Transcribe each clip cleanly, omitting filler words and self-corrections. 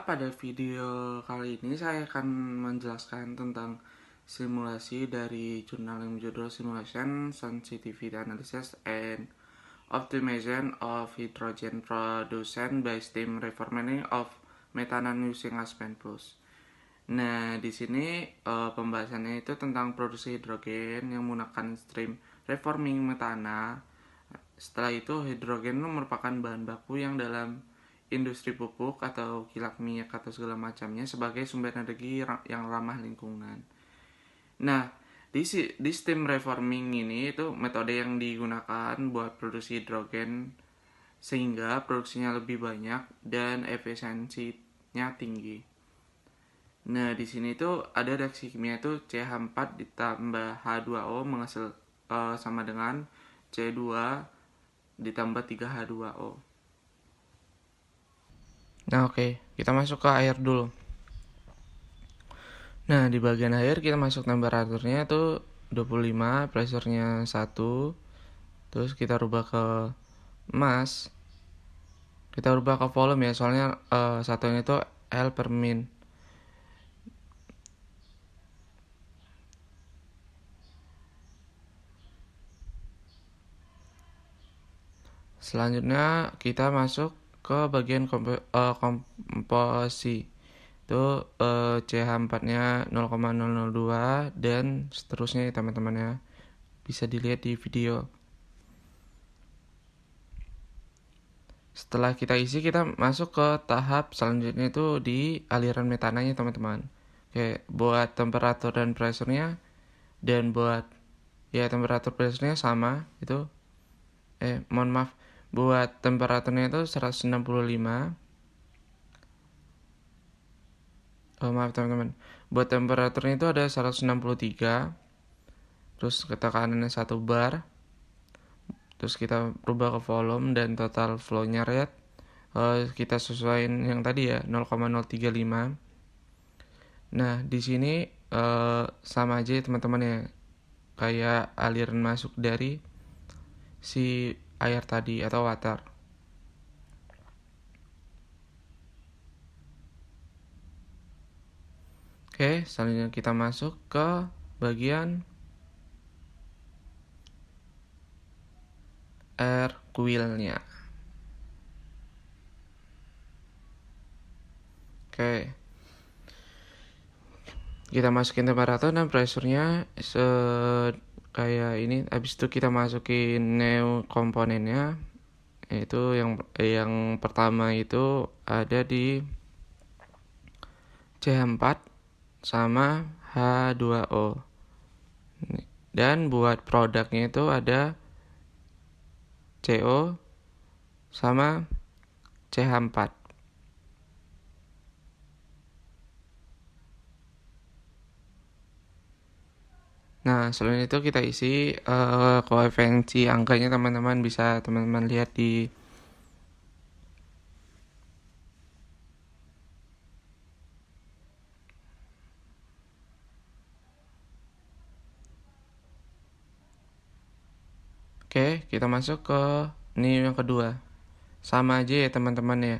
pada video kali ini saya akan menjelaskan tentang simulasi dari jurnal yang berjudul Simulation, Sensitivity Analysis, and Optimization of Hydrogen Production by Steam Reforming of Methane Using Aspen Plus. Nah, di sini pembahasannya itu tentang produksi hidrogen yang menggunakan stream reforming metana. Setelah itu, hidrogen merupakan bahan baku yang dalam industri pupuk atau kilang minyak atau segala macamnya sebagai sumber energi yang ramah lingkungan. Nah, di steam reforming ini itu metode yang digunakan buat produksi hidrogen sehingga produksinya lebih banyak dan efisiensinya tinggi. Nah, di sini tuh ada reaksi kimia itu CH4 ditambah H2O menghasil sama dengan C2 ditambah 3H2O. Nah, oke, kita masuk ke air dulu. Nah, di bagian air kita masuk temperaturnya itu 25, pressure-nya 1. Terus kita rubah ke mass. Kita rubah ke volume ya, soalnya satunya itu L per min. Selanjutnya kita masuk ke bagian komposi. Itu CH4-nya 0,002 dan seterusnya ya teman-teman ya. Bisa dilihat di video. Setelah kita isi, kita masuk ke tahap selanjutnya itu di aliran metananya teman-teman. Oke, buat temperatur dan pressure-nya dan buat ya temperatur pressure-nya sama itu. Mohon maaf, buat temperaturnya itu 165. Maaf teman-teman. Buat temperaturnya itu ada 163. Terus tekanannya 1 bar. Terus kita rubah ke volume dan total flow-nya rate kita sesuaiin yang tadi ya 0,035. Nah, di sini sama aja ya teman-teman ya. Kayak aliran masuk dari si air tadi atau water. Oke, selanjutnya kita masuk ke bagian air coil-nya. Oke. Kita masukin temperatur dan pressure-nya kayak ini. Habis itu kita masukin new komponennya. Yaitu yang pertama itu ada di CH4 sama H2O. Dan buat produknya itu ada CO sama CH4. Nah, selain itu kita isi koefisiensi angkanya teman-teman bisa teman-teman lihat di Oke, kita masuk ke ini yang kedua. Sama aja ya teman-teman ya.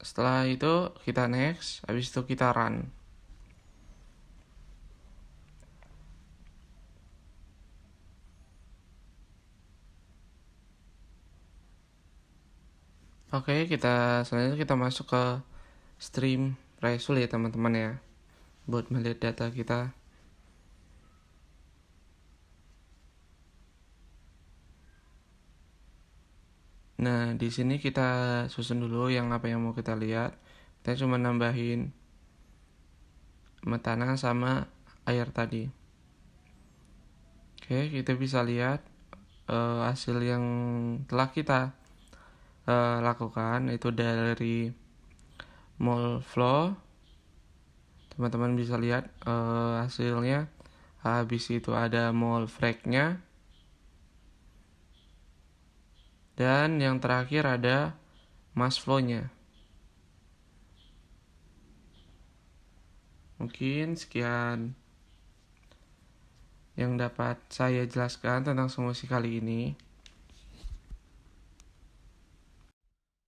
Setelah itu kita next, habis itu kita run. Oke, selanjutnya kita masuk ke stream result ya teman-teman ya. Buat melihat data kita. Nah, di sini kita susun dulu yang apa yang mau kita lihat. Kita cuma nambahin metana sama air tadi. Oke, kita bisa lihat hasil yang telah kita lakukan itu dari mole flow. Teman-teman bisa lihat hasilnya. Habis itu ada mole frag-nya. Dan yang terakhir ada mass flow-nya. Mungkin sekian yang dapat saya jelaskan tentang simulasi kali ini.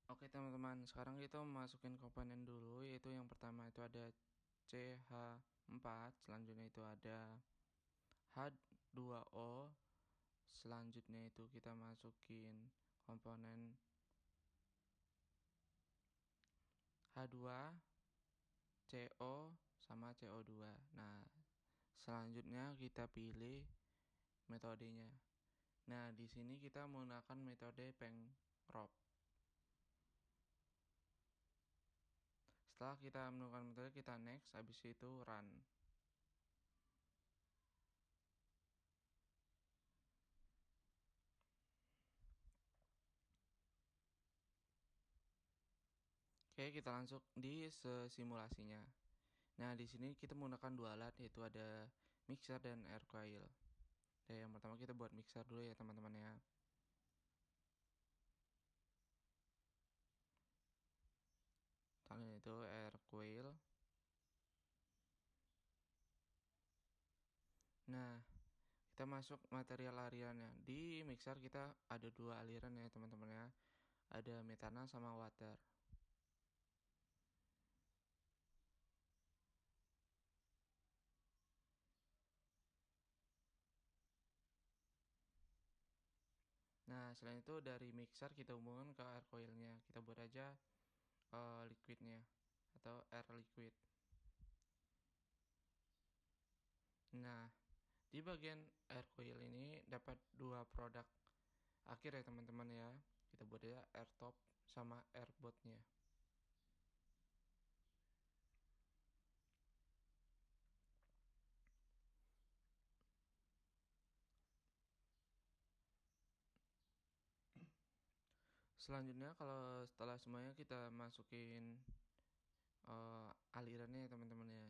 Oke teman-teman, sekarang kita masukin komponen dulu, yaitu yang pertama itu ada CH4, selanjutnya itu ada H2O, selanjutnya itu kita masukin komponen H2CO sama CO2. Nah, selanjutnya kita pilih metodenya. Nah, di sini kita menggunakan metode Pankrop. Setelah kita menemukan metode, kita next, habis itu run. Oke, kita langsung di simulasinya. Nah, di sini kita menggunakan dua alat, yaitu ada mixer dan air coil. Oke, yang pertama kita buat mixer dulu ya teman-teman ya. Selanjutnya itu air coil. Nah, kita masuk material alirannya. Di mixer kita ada dua aliran ya teman-teman ya. Ada metana sama water. Nah, selain itu dari mixer kita hubungkan ke air coilnya. Kita buat aja liquidnya atau air liquid. Nah, di bagian air coil ini dapat dua produk akhir ya teman-teman ya. Kita buat aja air top sama air botnya. Selanjutnya kalau setelah semuanya kita masukin alirannya ya teman-teman ya.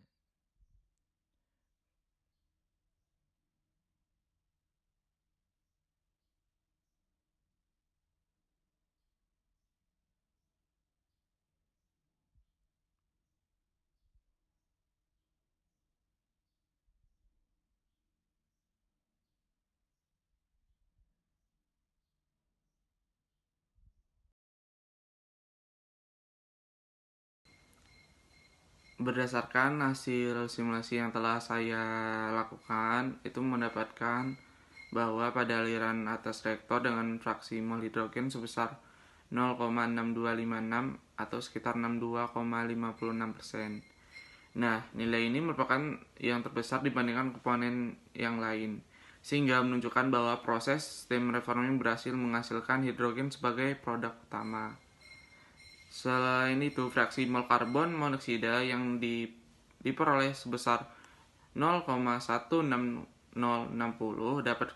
Berdasarkan hasil simulasi yang telah saya lakukan, itu mendapatkan bahwa pada aliran atas reaktor dengan fraksi mol hidrogen sebesar 0,6256 atau sekitar 62,56%. Nah, nilai ini merupakan yang terbesar dibandingkan komponen yang lain, sehingga menunjukkan bahwa proses steam reforming berhasil menghasilkan hidrogen sebagai produk utama. Selain itu, fraksi mol karbon monoksida yang diperoleh sebesar 0,16060 dapat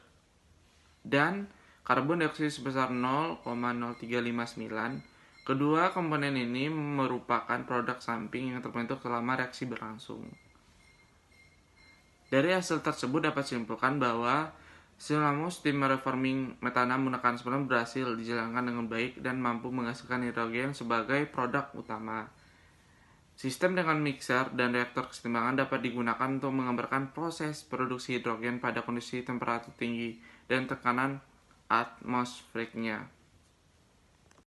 dan karbon dioksida sebesar 0,0359. Kedua komponen ini merupakan produk samping yang terbentuk selama reaksi berlangsung. Dari hasil tersebut dapat disimpulkan bahwa selama steam reforming metana menggunakan sperm berhasil dijalankan dengan baik dan mampu menghasilkan hidrogen sebagai produk utama. Sistem dengan mixer dan reaktor kesetimbangan dapat digunakan untuk menggambarkan proses produksi hidrogen pada kondisi temperatur tinggi dan tekanan atmosferiknya.